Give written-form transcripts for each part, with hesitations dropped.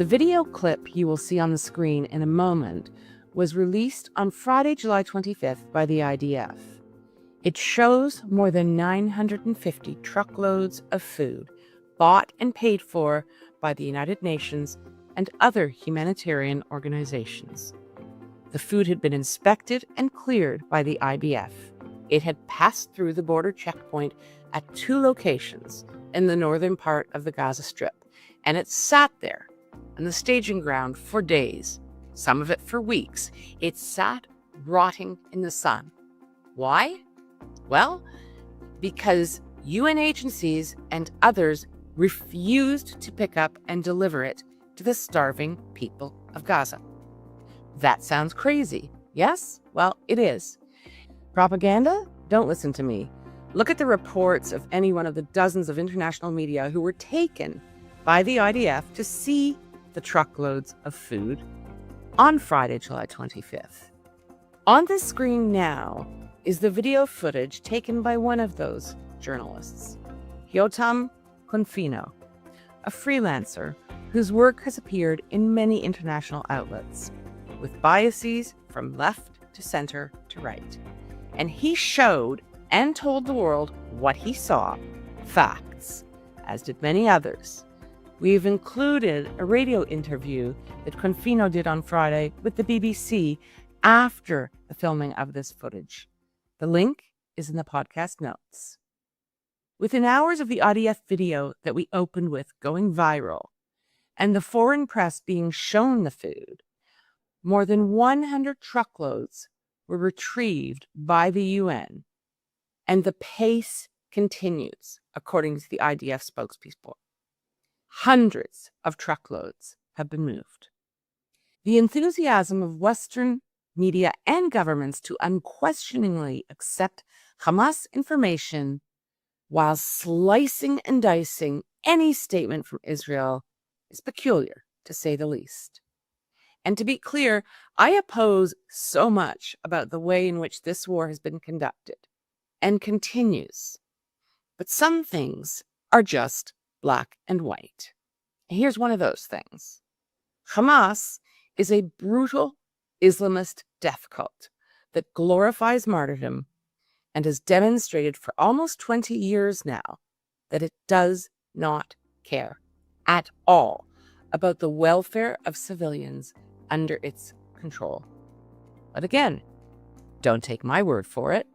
The video clip you will see on the screen in a moment was released on Friday, July 25th by the IDF. It shows more than 950 truckloads of food bought and paid for by the United Nations and other humanitarian organizations. The food had been inspected and cleared by the IDF. It had passed through the border checkpoint at 2 locations in the northern part of the Gaza Strip, and it sat there on the staging ground for days, some of it for weeks. It sat rotting in the sun. Why? Well, because UN agencies and others refused to pick up and deliver it to the starving people of Gaza. That sounds crazy, yes? Well, it is. Propaganda? Don't listen to me. Look at the reports of any one of the dozens of international media who were taken by the IDF to see the truckloads of food on Friday, July 25th. On the screen now is the video footage taken by one of those journalists, Yotam Confino, a freelancer whose work has appeared in many international outlets, with biases from left to center to right. And he showed and told the world what he saw, facts, as did many others. We've included a radio interview that Confino did on Friday with the BBC after the filming of this footage. The link is in the podcast notes. Within hours of the IDF video that we opened with going viral, and the foreign press being shown the food, more than 100 truckloads were retrieved by the UN, and the pace continues, according to the IDF spokespeople. Hundreds of truckloads have been moved. The enthusiasm of Western media and governments to unquestioningly accept Hamas information while slicing and dicing any statement from Israel is peculiar, to say the least. And to be clear, I oppose so much about the way in which this war has been conducted and continues. But some things are just black and white. Here's one of those things. Hamas is a brutal Islamist death cult that glorifies martyrdom and has demonstrated for almost 20 years now that it does not care at all about the welfare of civilians under its control. But again, don't take my word for it.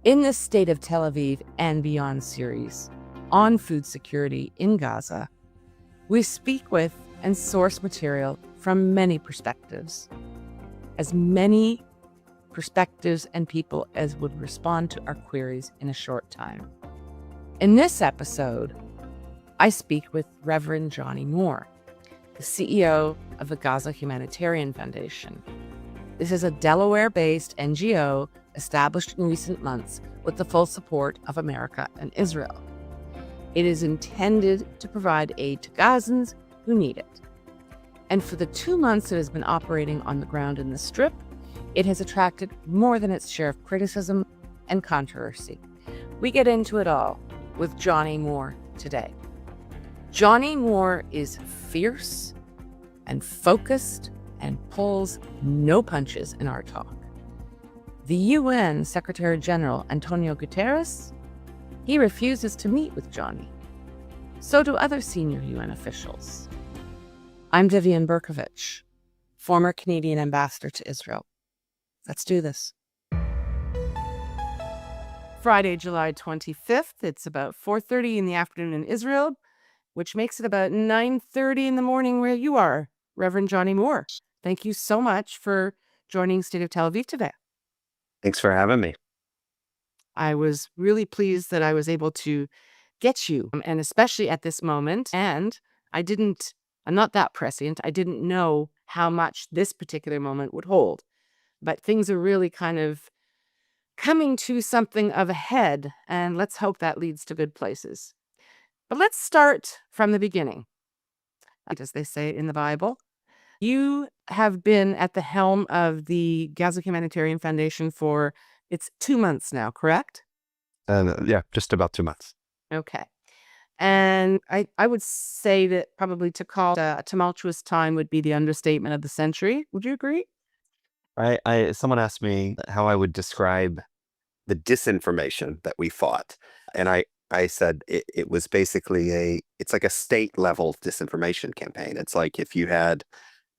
In the State of Tel Aviv and Beyond series on food security in Gaza, we speak with and source material from many perspectives, as many perspectives and people as would respond to our queries in a short time. In this episode, I speak with Rev Johnny Moore, the CEO of the Gaza Humanitarian Foundation. This is a Delaware-based NGO established in recent months with the full support of America and Israel. It is intended to provide aid to Gazans who need it. And for the 2 months it has been operating on the ground in the Strip, it has attracted more than its share of criticism and controversy. We get into it all with Johnnie Moore today. Johnnie Moore is fierce and focused and pulls no punches in our talk. The UN Secretary General Antonio Guterres, he refuses to meet with Johnny. So do other senior UN officials. I'm Vivian Bercovici, former Canadian ambassador to Israel. Let's do this. Friday, July 25th. It's about 4:30 in the afternoon in Israel, which makes it about 9:30 in the morning where you are, Reverend Johnny Moore. Thank you so much for joining State of Tel Aviv today. Thanks for having me. I was really pleased that I was able to get you, and especially at this moment. And I'm not that prescient. I didn't know how much this particular moment would hold. But things are really kind of coming to something of a head, and let's hope that leads to good places. But let's start from the beginning, as they say in the Bible. You have been at the helm of the Gaza Humanitarian Foundation for, it's 2 months now, correct? Yeah, just about 2 months. Okay. And I would say that probably to call it a tumultuous time would be the understatement of the century. Would you agree? Someone asked me how I would describe the disinformation that we fought. And I said it was basically it's like a state level disinformation campaign. It's like if you had,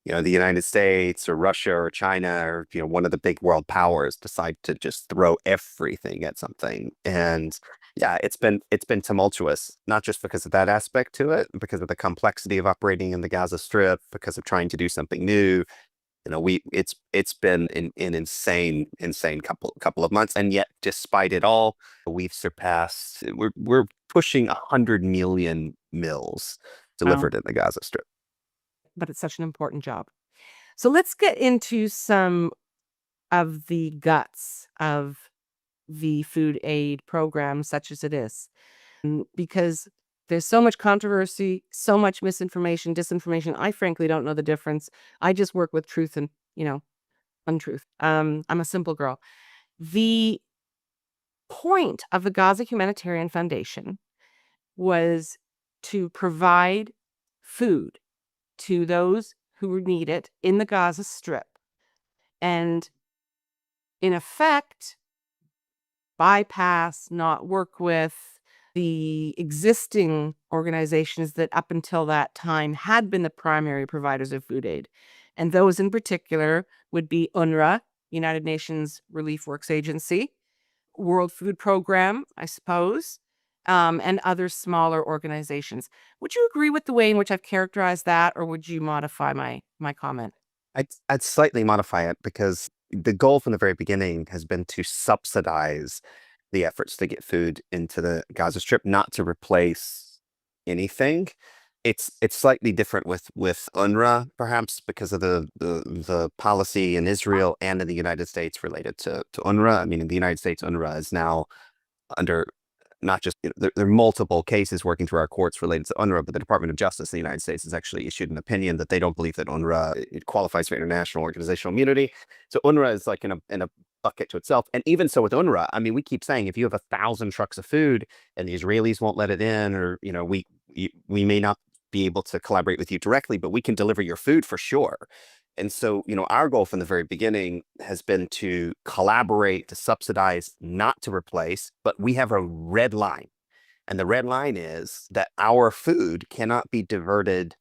the United States or Russia or China or, one of the big world powers decide to just throw everything at something. And yeah, it's been tumultuous, not just because of that aspect to it, because of the complexity of operating in the Gaza Strip, because of trying to do something new. It's been an insane couple of months, and yet despite it all, we're pushing 100 million meals Wow. delivered in the Gaza Strip. But it's such an important job. So let's get into some of the guts of the food aid program, such as it is, because there's so much controversy, so much misinformation, disinformation. I frankly don't know the difference. I just work with truth and, untruth. I'm a simple girl. The point of the Gaza Humanitarian Foundation was to provide food to those who need it in the Gaza Strip. And in effect, bypass, not work with the existing organizations that up until that time had been the primary providers of food aid. And those in particular would be UNRA, United Nations Relief Works Agency, World Food Program, I suppose, and other smaller organizations. Would you agree with the way in which I've characterized that, or would you modify my comment? I'd slightly modify it because the goal from the very beginning has been to subsidize the efforts to get food into the Gaza Strip, not to replace anything. It's slightly different with UNRWA, perhaps because of the policy in Israel and in the United States related to UNRWA. I mean, in the United States, UNRWA is now under not just there are multiple cases working through our courts related to UNRWA, but the Department of Justice in the United States has actually issued an opinion that they don't believe that UNRWA it qualifies for international organizational immunity. So UNRWA is like in a bucket to itself. And even so with UNRWA, I mean, we keep saying if you have 1,000 trucks of food and the Israelis won't let it in, or we may not be able to collaborate with you directly, but we can deliver your food for sure. And so, our goal from the very beginning has been to collaborate, to subsidize, not to replace, but we have a red line. And the red line is that our food cannot be diverted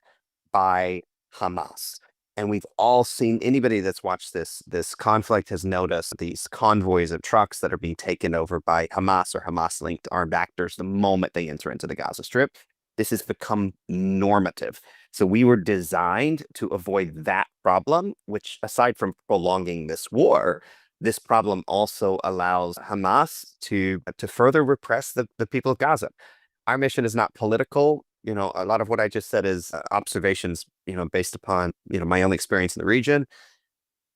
by Hamas. And we've all seen, anybody that's watched this conflict has noticed these convoys of trucks that are being taken over by Hamas or Hamas-linked armed actors the moment they enter into the Gaza Strip. This has become normative. So we were designed to avoid that problem, which aside from prolonging this war, this problem also allows Hamas to further repress the people of Gaza. Our mission is not political. A lot of what I just said is observations, based upon, my own experience in the region.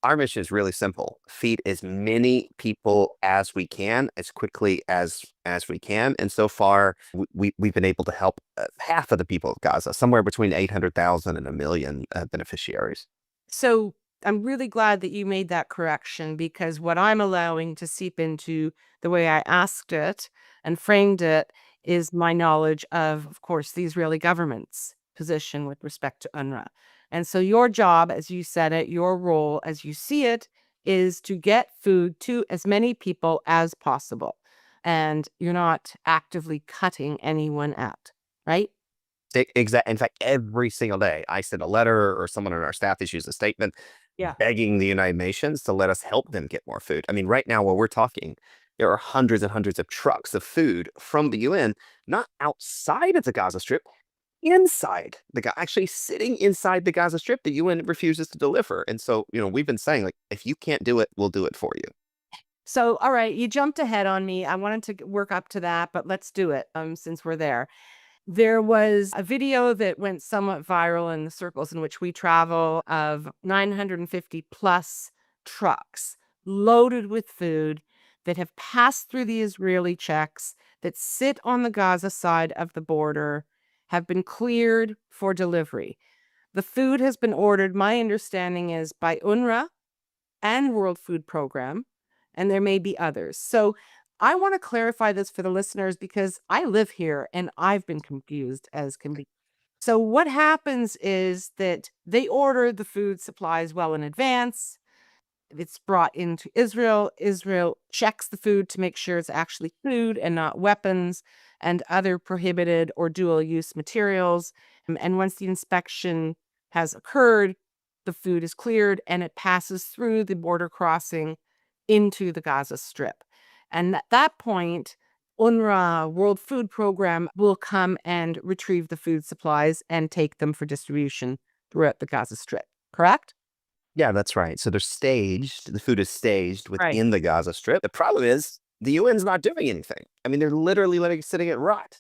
Our mission is really simple: feed as many people as we can, as quickly as we can. And so far, we've been able to help half of the people of Gaza, somewhere between 800,000 and a million beneficiaries. So I'm really glad that you made that correction, because what I'm allowing to seep into the way I asked it and framed it is my knowledge of course, the Israeli government's position with respect to UNRWA. And so your job, as you said it, your role as you see it, is to get food to as many people as possible. And you're not actively cutting anyone out, right? Exactly. In fact, every single day, I send a letter or someone on our staff issues a statement Yeah. begging the United Nations to let us help them get more food. I mean, right now, while we're talking, there are hundreds and hundreds of trucks of food from the UN, not outside of the Gaza Strip, inside actually sitting inside the Gaza Strip. The UN refuses to deliver. And so, we've been saying, like, if you can't do it, we'll do it for you. So, all right, you jumped ahead on me. I wanted to work up to that, but let's do it since we're there. There was a video that went somewhat viral in the circles in which we travel of 950 plus trucks loaded with food that have passed through the Israeli checks, that sit on the Gaza side of the border, have been cleared for delivery. The food has been ordered, my understanding is, by UNRWA and World Food Program, and there may be others. So I want to clarify this for the listeners because I live here and I've been confused as can be. So what happens is that they order the food supplies well in advance. It's brought into Israel. Israel checks the food to make sure it's actually food and not weapons and other prohibited or dual use materials. And once the inspection has occurred, the food is cleared and it passes through the border crossing into the Gaza Strip. And at that point, UNRWA, World Food Program, will come and retrieve the food supplies and take them for distribution throughout the Gaza Strip. Correct? Yeah, that's right. So they're staged. The food is staged Right. within the Gaza Strip. The problem is the UN's not doing anything. I mean, they're literally letting it sitting it rot.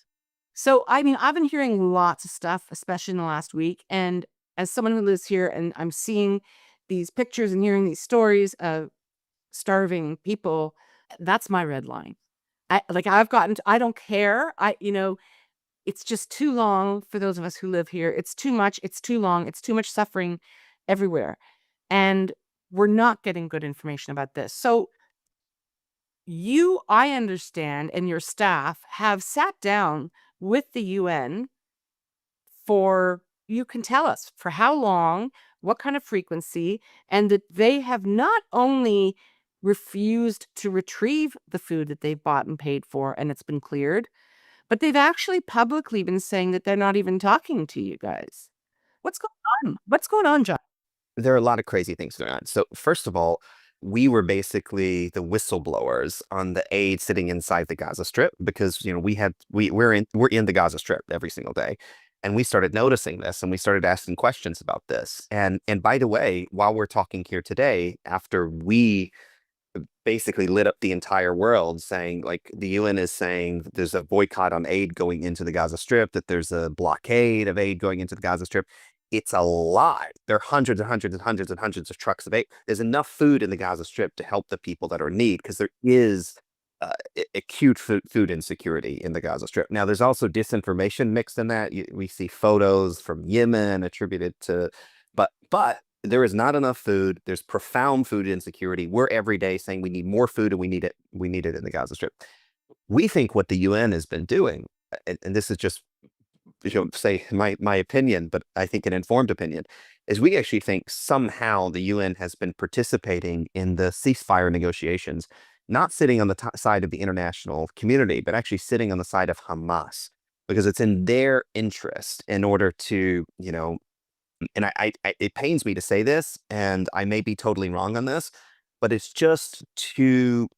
So, I mean, I've been hearing lots of stuff, especially in the last week. And as someone who lives here and I'm seeing these pictures and hearing these stories of starving people, that's my red line. I don't care. It's just too long for those of us who live here. It's too much. It's too long. It's too much suffering everywhere. And we're not getting good information about this. So, I understand, and your staff have sat down with the UN you can tell us for how long, what kind of frequency, and that they have not only refused to retrieve the food that they've bought and paid for and it's been cleared, but they've actually publicly been saying that they're not even talking to you guys. What's going on? What's going on, John? There are a lot of crazy things going on. So first of all, we were basically the whistleblowers on the aid sitting inside the Gaza Strip because we're in the Gaza Strip every single day. And we started noticing this and we started asking questions about this. And by the way, while we're talking here today, after we basically lit up the entire world saying like the UN is saying that there's a boycott on aid going into the Gaza Strip, that there's a blockade of aid going into the Gaza Strip. It's a lie. There are hundreds and hundreds and hundreds and hundreds of trucks of aid. There's enough food in the Gaza Strip to help the people that are in need because there is acute food insecurity in the Gaza Strip. Now, there's also disinformation mixed in that. We see photos from Yemen attributed to, but there is not enough food. There's profound food insecurity. We're every day saying we need more food and we need it. We need it in the Gaza Strip. We think what the UN has been doing, and this is just say my opinion, but I think an informed opinion, is we actually think somehow the UN has been participating in the ceasefire negotiations, not sitting on the side of the international community, but actually sitting on the side of Hamas, because it's in their interest in order to, and it pains me to say this, and I may be totally wrong on this, but it's just too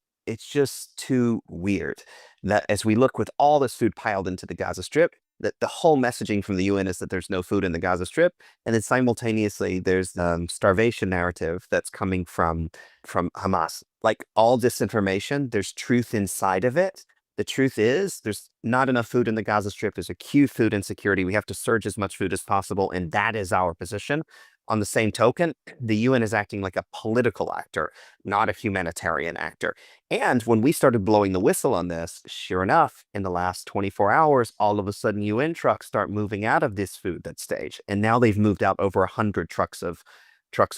weird that as we look with all this food piled into the Gaza Strip, that the whole messaging from the UN is that there's no food in the Gaza Strip, and then simultaneously there's starvation narrative that's coming from Hamas. Like all disinformation, there's truth inside of it. The truth is there's not enough food in the Gaza Strip. There's acute food insecurity. We have to surge as much food as possible, and that is our position. On the same token, the UN is acting like a political actor, not a humanitarian actor. And when we started blowing the whistle on this, sure enough, in the last 24 hours, all of a sudden UN trucks start moving out of this food that's staged. And now they've moved out over 100 trucks of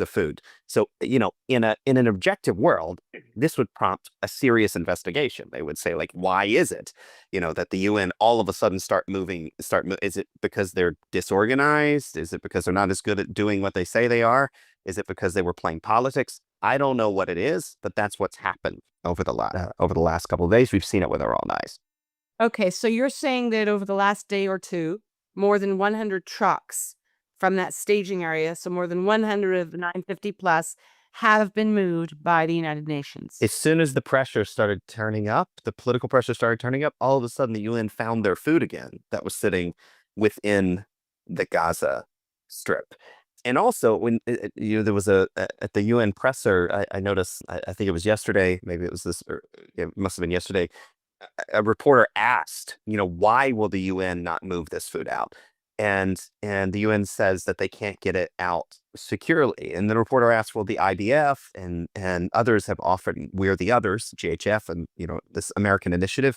food. So, in an objective world, this would prompt a serious investigation. They would say, like, why is it, that the UN all of a sudden is it because they're disorganized? Is it because they're not as good at doing what they say they are? Is it because they were playing politics? I don't know what it is, but that's what's happened over the last couple of days. We've seen it with our own eyes. Okay, so you're saying that over the last day or two, more than 100 trucks from that staging area, so more than 100 of the 950 plus, have been moved by the United Nations. As soon as the pressure started turning up, the political pressure started turning up, all of a sudden the UN found their food again that was sitting within the Gaza Strip. And also, when there was at the UN presser, I noticed, I think it was yesterday, maybe it was this, or it must have been yesterday, a reporter asked, why will the UN not move this food out? And the UN says that they can't get it out securely. And the reporter asked, well, the IDF and others have offered, we're the others, GHF and, this American initiative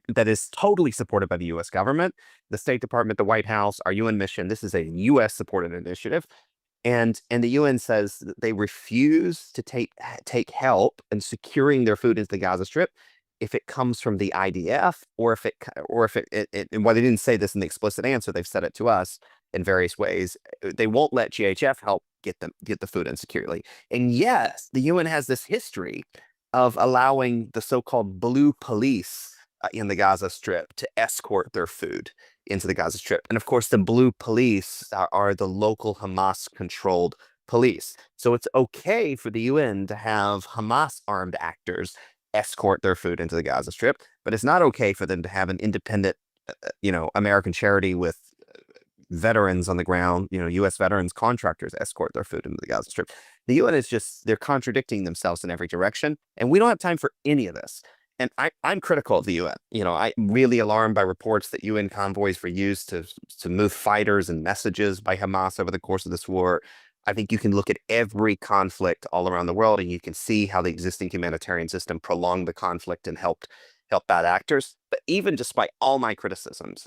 that is totally supported by the US government, the State Department, the White House, our UN mission. This is a US supported initiative. And the UN says that they refuse to take help in securing their food into the Gaza Strip if it comes from the IDF or if and while they didn't say this in the explicit answer, they've said it to us in various ways. They won't let GHF help get the food in securely. And yes, the UN has this history of allowing the so-called blue police in the Gaza Strip to escort their food into the Gaza Strip. And of course, the blue police are the local Hamas-controlled police. So it's okay for the UN to have Hamas armed actors escort their food into the Gaza Strip, but it's not okay for them to have an independent, American charity with veterans on the ground, U.S. veterans contractors escort their food into the Gaza Strip. The UN is they're contradicting themselves in every direction, and we don't have time for any of this. And I'm critical of the UN. I'm really alarmed by reports that UN convoys were used to move fighters and messages by Hamas over the course of this war. I think you can look at every conflict all around the world, and you can see how the existing humanitarian system prolonged the conflict and helped bad actors. But even despite all my criticisms,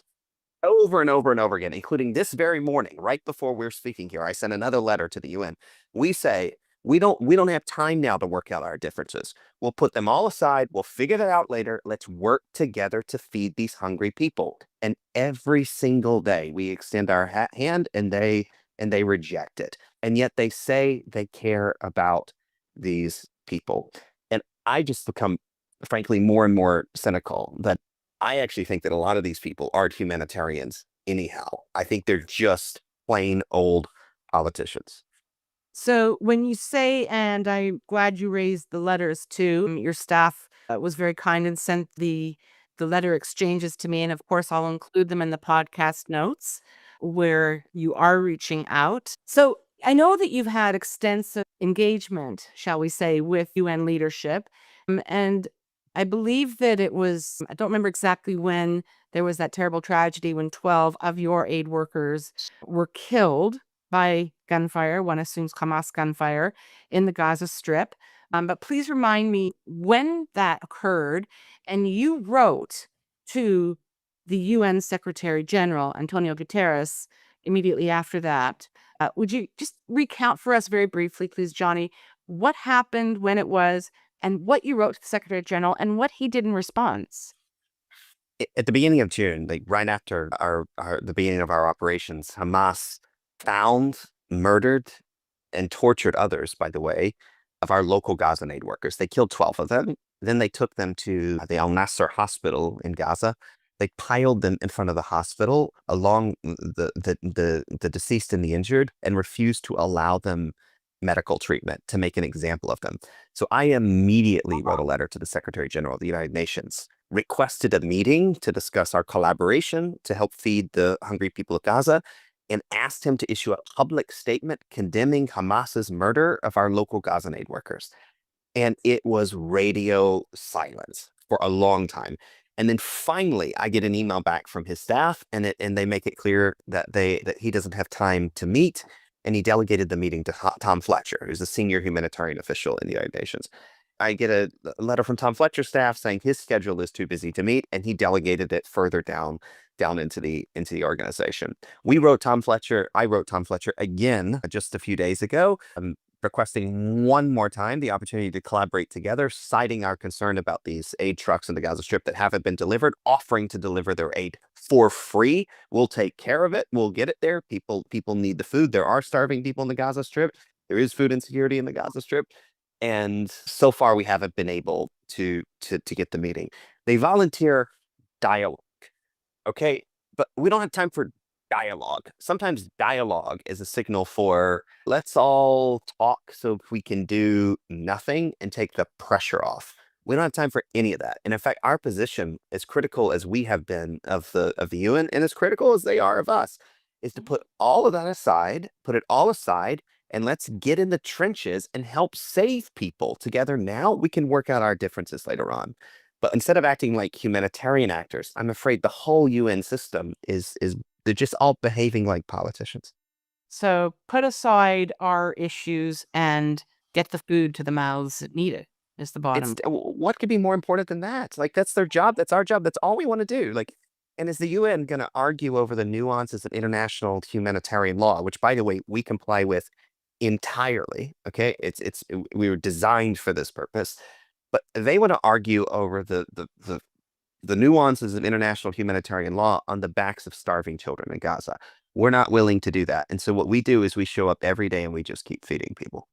over and over and over again, including this very morning, right before we're speaking here, I sent another letter to the UN. We say we don't have time now to work out our differences. We'll put them all aside. We'll figure that out later. Let's work together to feed these hungry people. And every single day we extend our hand, and they reject it. And yet they say they care about these people. And I just become, frankly, more and more cynical that I actually think that a lot of these people aren't humanitarians anyhow. I think they're just plain old politicians. So when you say, and I'm glad you raised the letters too, your staff was very kind and sent the letter exchanges to me. And of course, I'll include them in the podcast notes where you are reaching out. So I know that you've had extensive engagement, shall we say, with UN leadership. And I believe that it was, I don't remember exactly when there was that terrible tragedy when 12 of your aid workers were killed by gunfire, one assumes Hamas gunfire, in the Gaza Strip. But please remind me when that occurred. And you wrote to the UN Secretary General, Antonio Guterres, immediately after that. Would you just recount for us very briefly, please, Johnny, what happened, when it was, and what you wrote to the Secretary General and what he did in response? At the beginning of June, like right after the beginning of our operations, Hamas found, murdered, and tortured others, by the way, of our local Gaza aid workers. They killed 12 of them. Then they took them to the Al Nasser hospital in Gaza. They piled them in front of the hospital along the deceased and the injured, and refused to allow them medical treatment to make an example of them. So I immediately wrote a letter to the Secretary General of the United Nations, requested a meeting to discuss our collaboration to help feed the hungry people of Gaza, and asked him to issue a public statement condemning Hamas's murder of our local Gaza aid workers. And it was radio silence for a long time. And then finally, I get an email back from his staff, and they make it clear that he doesn't have time to meet, and he delegated the meeting to Tom Fletcher, who's a senior humanitarian official in the United Nations. I get a letter from Tom Fletcher's staff saying his schedule is too busy to meet, and he delegated it further down into the organization. I wrote Tom Fletcher again just a few days ago, requesting one more time the opportunity to collaborate together, citing our concern about these aid trucks in the Gaza Strip that haven't been delivered, offering to deliver their aid for free. We'll take care of it. We'll get it there. People need the food. There are starving people in the Gaza Strip. There is food insecurity in the Gaza Strip. And so far, we haven't been able to get the meeting. They volunteer dialogue. Okay, but we don't have time for dialogue. Sometimes dialogue is a signal for let's all talk so we can do nothing and take the pressure off. We don't have time for any of that. And in fact, our position, as critical as we have been of the UN, and as critical as they are of us, is to put all of that aside, and let's get in the trenches and help save people together now. We can work out our differences later on. But instead of acting like humanitarian actors, I'm afraid the whole UN system is they're just all behaving like politicians. So put aside our issues and get the food to the mouths that need it is the bottom. What could be more important than that? Like, that's their job. That's our job. That's all we want to do. Like, and is the UN going to argue over the nuances of international humanitarian law, which, by the way, we comply with entirely? Okay, we were designed for this purpose. But they want to argue over the nuances of international humanitarian law on the backs of starving children in Gaza. We're not willing to do that. And so what we do is we show up every day and we just keep feeding people.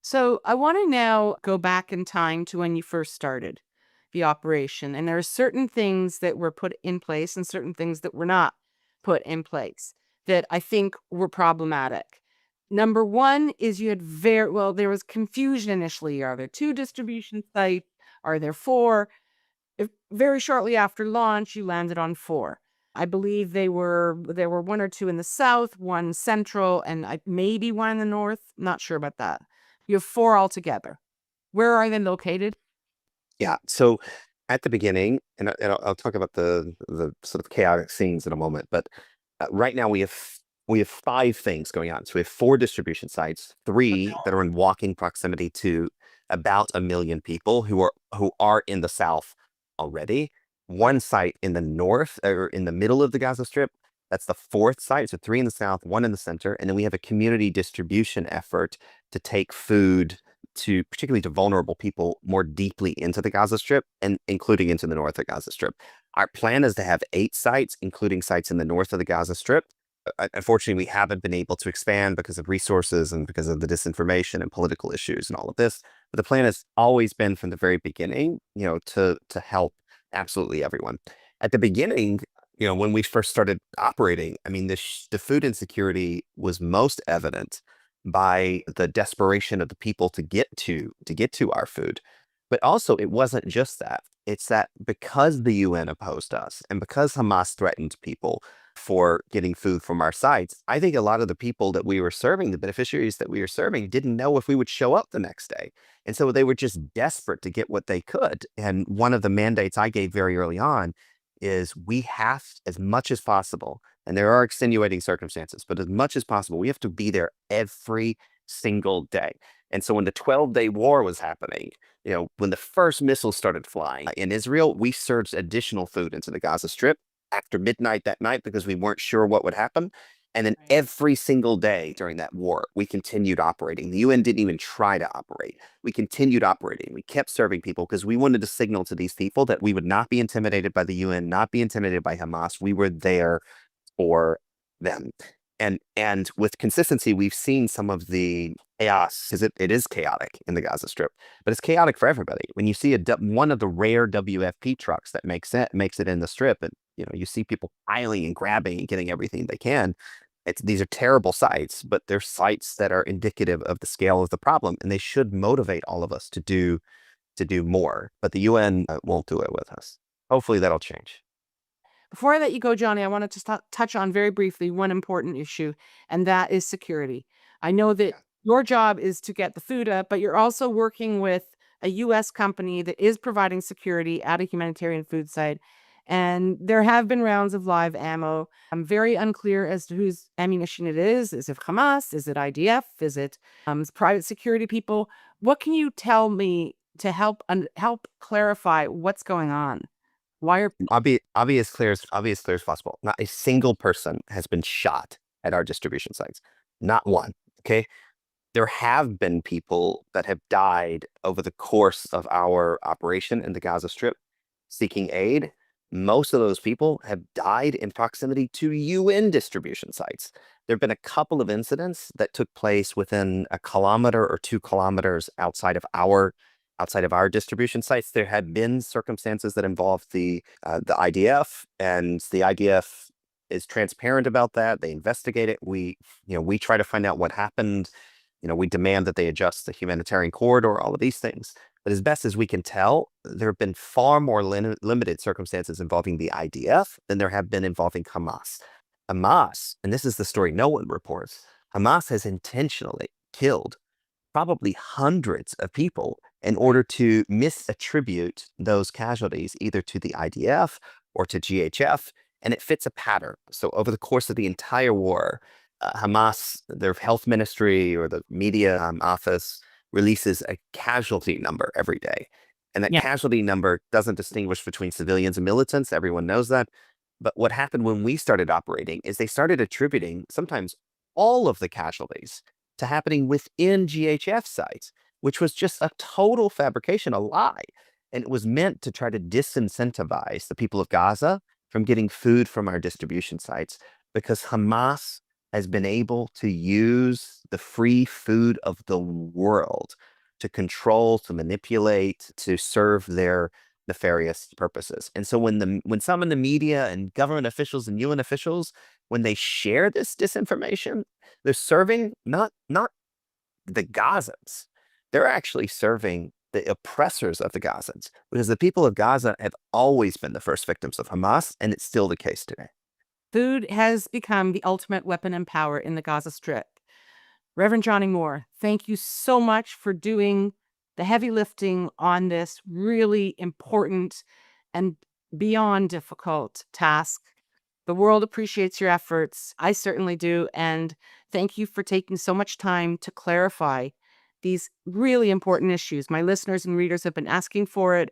So I want to now go back in time to when you first started the operation. And there are certain things that were put in place and certain things that were not put in place that I think were problematic. Number one is you had there was confusion initially. Are there two distribution sites? Are there four? Very shortly after launch, you landed on four. I believe there were one or two in the south, one central, and maybe one in the north. Not sure about that. You have four altogether. Where are they located? Yeah. So at the beginning, and I'll talk about the sort of chaotic scenes in a moment, but right now we have five things going on. So we have four distribution sites, three that are in walking proximity to about 1 million people who are in the south already. One site in the north or in the middle of the Gaza Strip. That's the fourth site. So three in the south, one in the center, and then we have a community distribution effort to take food to particularly to vulnerable people more deeply into the Gaza Strip and including into the north of Gaza Strip. Our plan is to have 8 sites, including sites in the north of the Gaza Strip. Unfortunately, we haven't been able to expand because of resources and because of the disinformation and political issues and all of this. But the plan has always been from the very beginning, to help absolutely everyone. At the beginning, when we first started operating, I mean, the food insecurity was most evident by the desperation of the people to get to our food. But also, it wasn't just that. It's that because the UN opposed us and because Hamas threatened people for getting food from our sites, I think a lot of the people that we were serving, the beneficiaries that we were serving, didn't know if we would show up the next day. And so they were just desperate to get what they could. And one of the mandates I gave very early on is we have, as much as possible, and there are extenuating circumstances, but as much as possible, we have to be there every single day. And so when the 12-day war was happening, when the first missiles started flying in Israel, we surged additional food into the Gaza Strip after midnight that night because we weren't sure what would happen. And then every single day during that war, we continued operating. The UN didn't even try to operate. We continued operating. We kept serving people because we wanted to signal to these people that we would not be intimidated by the UN, not be intimidated by Hamas. We were there for them. And with consistency, we've seen some of the chaos, because it is chaotic in the Gaza Strip, but it's chaotic for everybody. When you see one of the rare WFP trucks that makes it in the strip, and you see people piling and grabbing and getting everything they can. These are terrible sites, but they're sites that are indicative of the scale of the problem, and they should motivate all of us to do more. But the UN won't do it with us. Hopefully, that'll change. Before I let you go, Johnny, I wanted to touch on very briefly one important issue, and that is security. I know that your job is to get the food up, but you're also working with a U.S. company that is providing security at a humanitarian food site. And there have been rounds of live ammo. I'm very unclear as to whose ammunition it is. Is it Hamas? Is it IDF? Is it private security people? What can you tell me to help clarify what's going on? Why are I'll be as clear as possible. Not a single person has been shot at our distribution sites. Not one. Okay. There have been people that have died over the course of our operation in the Gaza Strip seeking aid. Most of those people have died in proximity to UN distribution sites. There have been a couple of incidents that took place within 1 kilometer or 2 kilometers outside of our distribution sites. There had been circumstances that involved the IDF, and the IDF is transparent about that. They investigate it. We try to find out what happened. We demand that they adjust the humanitarian corridor, all of these things. But as best as we can tell, there have been far more limited circumstances involving the IDF than there have been involving Hamas. Hamas, and this is the story no one reports, Hamas has intentionally killed probably hundreds of people in order to misattribute those casualties either to the IDF or to GHF, and it fits a pattern. So over the course of the entire war, Hamas, their health ministry or the media office releases a casualty number every day. And that casualty number doesn't distinguish between civilians and militants. Everyone knows that. But what happened when we started operating is they started attributing sometimes all of the casualties to happening within GHF sites, which was just a total fabrication, a lie. And it was meant to try to disincentivize the people of Gaza from getting food from our distribution sites, because Hamas has been able to use the free food of the world to control, to manipulate, to serve their nefarious purposes. And so when some in the media and government officials and UN officials, when they share this disinformation, they're serving not the Gazans. They're actually serving the oppressors of the Gazans, because the people of Gaza have always been the first victims of Hamas, and it's still the case today. Food has become the ultimate weapon and power in the Gaza Strip. Reverend Johnny Moore, thank you so much for doing the heavy lifting on this really important and beyond difficult task. The world appreciates your efforts. I certainly do. And thank you for taking so much time to clarify these really important issues. My listeners and readers have been asking for it.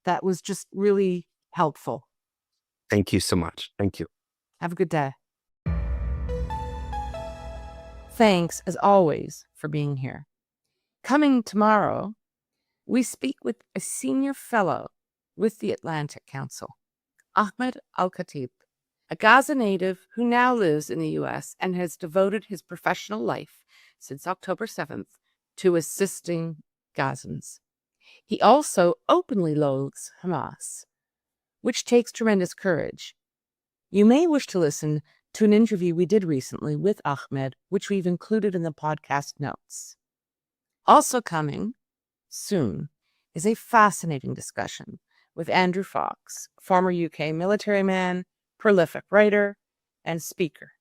That was just really helpful. Thank you so much. Thank you. Have a good day. Thanks, as always, for being here. Coming tomorrow, we speak with a senior fellow with the Atlantic Council, Ahmed Al-Khatib, a Gaza native who now lives in the U.S. and has devoted his professional life since October 7th to assisting Gazans. He also openly loathes Hamas, which takes tremendous courage. You may wish to listen to an interview we did recently with Ahmed, which we've included in the podcast notes. Also coming soon is a fascinating discussion with Andrew Fox, former UK military man, prolific writer, and speaker,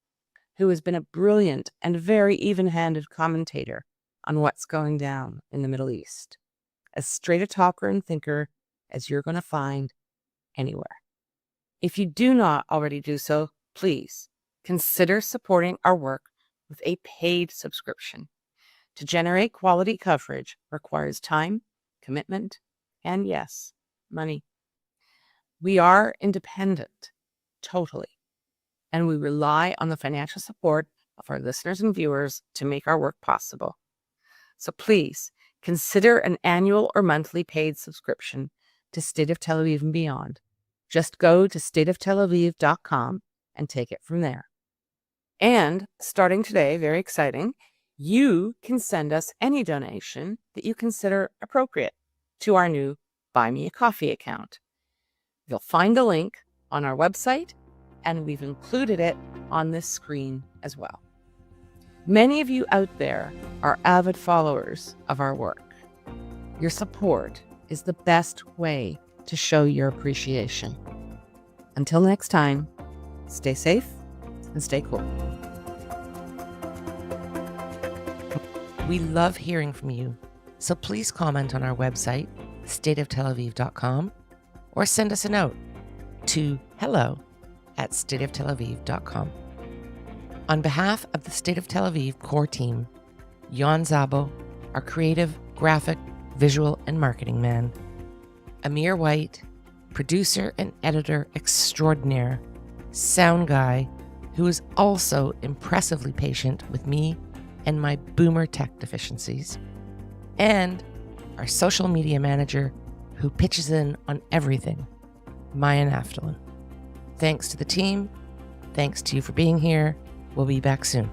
who has been a brilliant and very even-handed commentator on what's going down in the Middle East. As straight a talker and thinker as you're going to find anywhere. If you do not already do so, please consider supporting our work with a paid subscription. To generate quality coverage requires time, commitment, and yes, money. We are independent, totally, and we rely on the financial support of our listeners and viewers to make our work possible. So please consider an annual or monthly paid subscription to State of Tel Aviv and beyond. Just go to stateoftelaviv.com and take it from there. And starting today, very exciting, you can send us any donation that you consider appropriate to our new Buy Me a Coffee account. You'll find the link on our website, and we've included it on this screen as well. Many of you out there are avid followers of our work. Your support is the best way to show your appreciation. Until next time, stay safe and stay cool. We love hearing from you, so please comment on our website, stateoftelaviv.com, or send us a note to hello@stateoftelaviv.com. On behalf of the State of Tel Aviv core team, Jan Zabo, our creative, graphic, visual, and marketing man, Amir White, producer and editor extraordinaire, sound guy, who is also impressively patient with me and my boomer tech deficiencies, and our social media manager who pitches in on everything, Maya Naftalin. Thanks to the team. Thanks to you for being here. We'll be back soon.